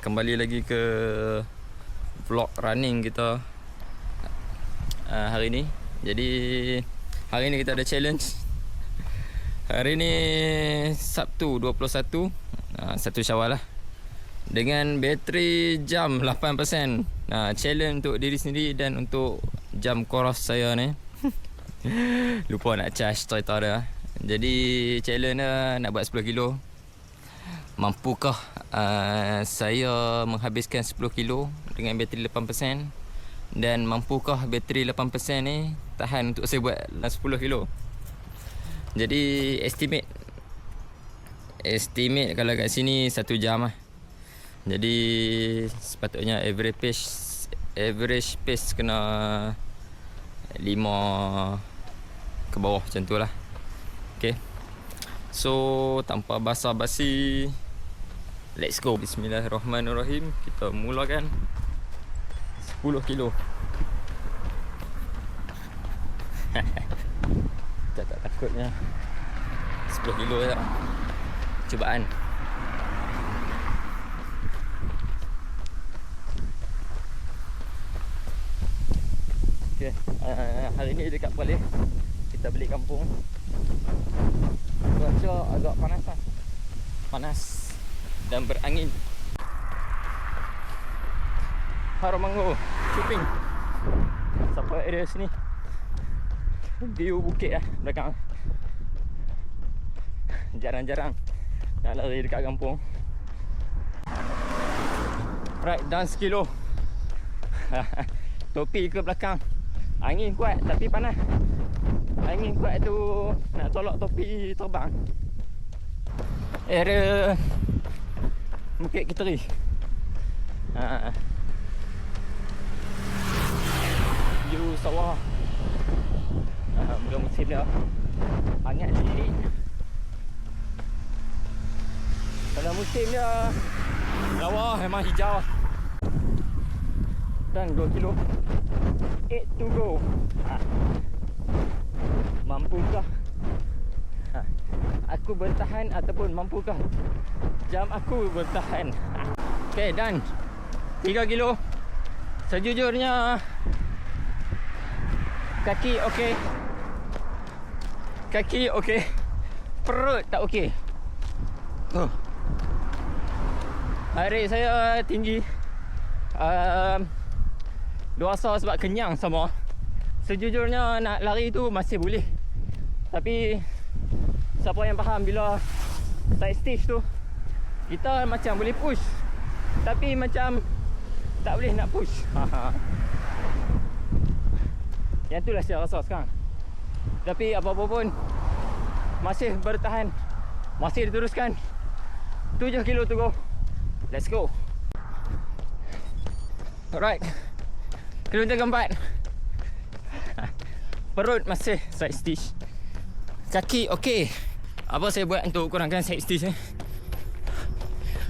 Kembali lagi ke vlog running kita hari ni. Jadi hari ni kita ada challenge. Hari ni Sabtu 21 1 Syawal lah. Dengan bateri jam 8%. Challenge untuk diri sendiri dan untuk jam koros saya ni. Lupa nak charge cerita dia. Jadi challenge dia nak buat 10 kilo. Mampukah saya menghabiskan 10 kilo dengan bateri 8%? Dan mampukah bateri 8% ni tahan untuk saya buat 10 kilo? Jadi estimate kalau kat sini 1 jam lah. Jadi sepatutnya average pace kena 5 ke bawah macam tu lah. Okay, so tanpa basa-basi, let's go. Bismillahirrahmanirrahim. Kita mulakan 10 kilo. Kita tak takutnya 10 kilo je. Cubaan. Okay, hari ni dekat Perlis kita beli kampung. Cuaca agak panas lah. Panas dan berangin. Haromango Cuping. Sampai area sini view bukit lah belakang. Jarang-jarang nak lari dekat kampung. Right, down sekilo. Topi ke belakang. Angin kuat tapi panas. Angin kuat tu nak tolak topi terbang. Area Bukit Kiteri. View sawah. Bukan musim dia. Hangat lilik. Kalau musim dia sawah memang hijau. Dan 2 kilo 8 to go. Mampukah aku bertahan ataupun mampukah jam aku bertahan? Okay, done. 3 kilo. Sejujurnya kaki okey. Kaki okey. Perut tak okey. Hari saya tinggi. Luasa sebab kenyang sama. Sejujurnya nak lari tu masih boleh. Tapi siapa yang faham bila side stage tu kita macam boleh push tapi macam tak boleh nak push. Yang itulah saya rasa sekarang. Tapi apa-apa pun masih bertahan. Masih diteruskan. 7 kilo to go. Let's go. Alright, kilometer keempat. Perut masih side stitch. Kaki okey. Apa saya buat untuk kurangkan side stitch ni?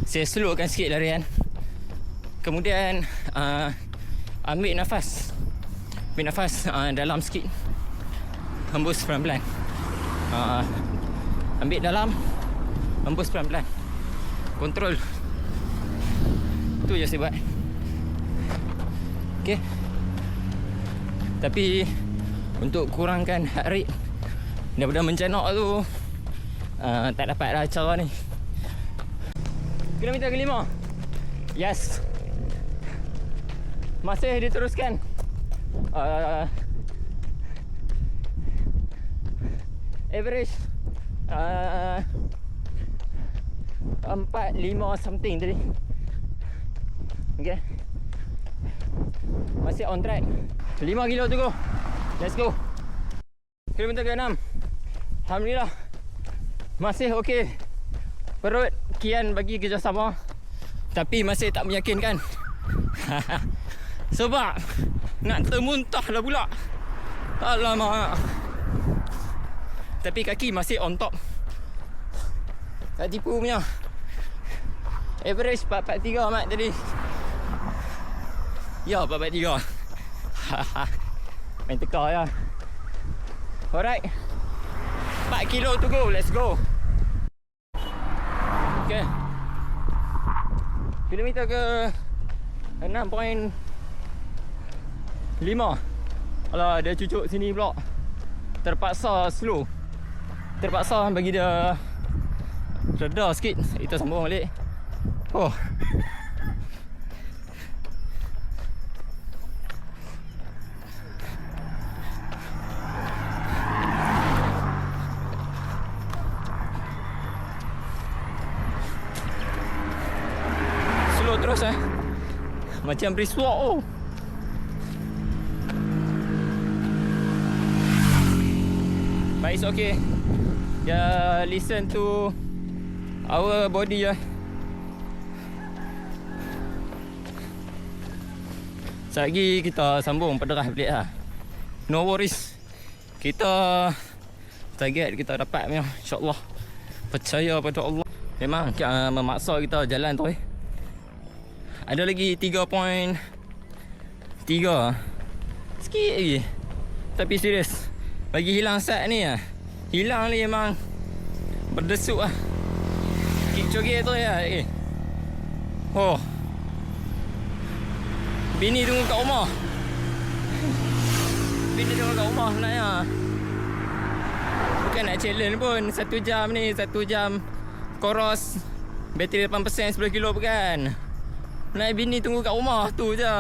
Saya slowkan sikit larian. Kemudian ambil nafas. Ambil nafas dalam sikit. Hembus pelan-pelan. Ambil dalam, hembus pelan-pelan. Kontrol. Tu je saya buat. Okay. Tapi untuk kurangkan heart rate daripada mencanak tu tak dapat lah cara ni. Kilometer ke-5. Yes. Masih diteruskan. Average 4-5 something tadi. Okay, masih on track. 5 kilo tu go. Let's go. Kilometer ke-6. Alhamdulillah masih okey. Perut kian bagi kerjasama. Tapi masih tak meyakinkan. Sebab nak termuntah lah pula. Alamak. Tapi kaki masih on top. Tak tipu punya. Average 443 mat tadi. Ya, 443. Main teka ya. Alright, 4 kilo to go. Let's go. Okay, Kilometer ke 6.5. Alah, dia cucuk sini pula. Terpaksa slow. Terpaksa bagi dia reda sikit. Kita sambung balik. Oh. Slow terus macam brisk walk. Oh. But it's okay. Just listen to our body lah. Sekejap lagi kita sambung pederah balik lah. No worries. Kita target kita dapat memang, insyaAllah. Percaya pada Allah. Memang memaksa kita jalan tu Ada lagi 3.3. Sikit lagi. Tapi serius, bagi hilang sat ni hilang ni memang berdesuk lah. Kik cogek tu Oh. Bini tunggu kat rumah. Bini tunggu kat rumah sebenarnya. Bukan nak challenge pun. 1 jam ni, 1 jam Coros bateri 8% 10 kilo bukan. Sebenarnya bini tunggu kat rumah tu je.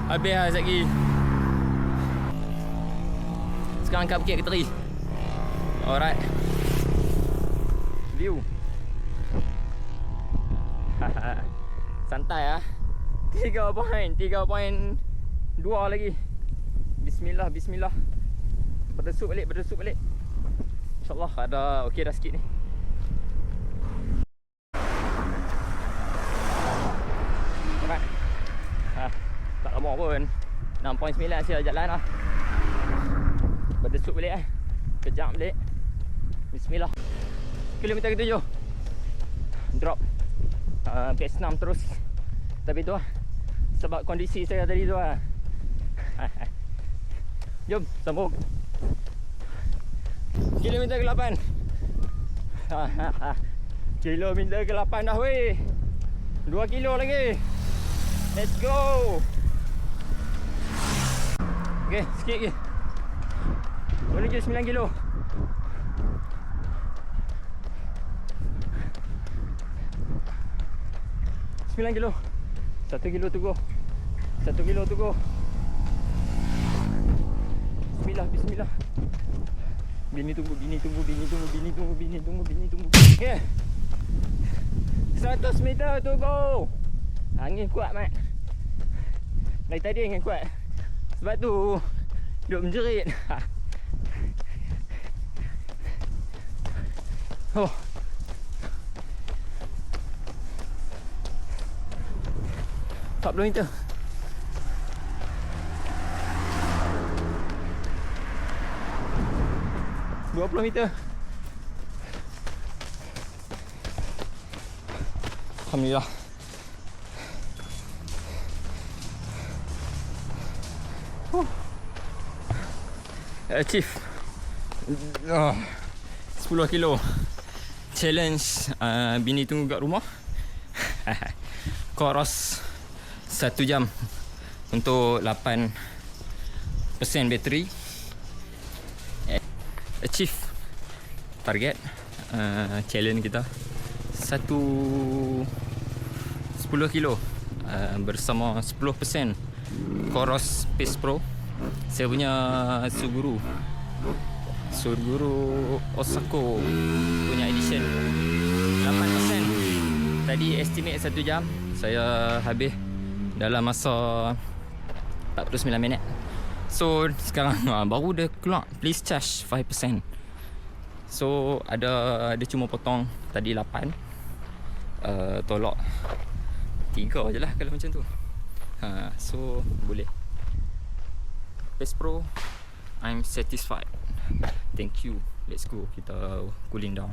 Habis lah sekejap lagi. Sekarang kat Bukit Keteri. Alright. View. Santai 3.2 lagi. Bismillah, bismillah. Berdesuk balik. InsyaAllah ada okey dah sikit ni. Alright. Tak lama pun. 6.9 saya jalan lah. Berdesuk balik Kejap balik. Bismillah. Kilometer ke-7. Drop PS6 terus. Tapi tu sebab kondisi saya tadi tu Jom sambung. Kilometer ke-8. Kilometer ke-8 dah weh. 2 kilo lagi. Let's go. Okay, sikit lagi. Menuju 9 kilo. Sembilan kilo. 1 kilo to go. 1 kilo to go. Bismillah, bismillah. Bini tunggu. Okay. 100 meter to go. Angin kuat mat. Dari tadi angin kuat. Sebab tu duk menjerit. Oh. Meter. 20 meter. Alhamdulillah. Achieve 10 kilo challenge. Bini tunggu kat rumah. Coros 1 jam untuk 8% bateri. Achieve target challenge kita 10 kilo bersama 10% Coros Pace Pro. Saya punya Suguru Osako punya edition 8%. Tadi estimate 1 jam, saya habis dalam masa 49 minit. So sekarang baru dia keluar please charge 5%. So dia cuma potong tadi 8, tolak 3 je lah kalau macam tu. So boleh. Pace Pro, I'm satisfied. Thank you. Let's go, kita cooling down.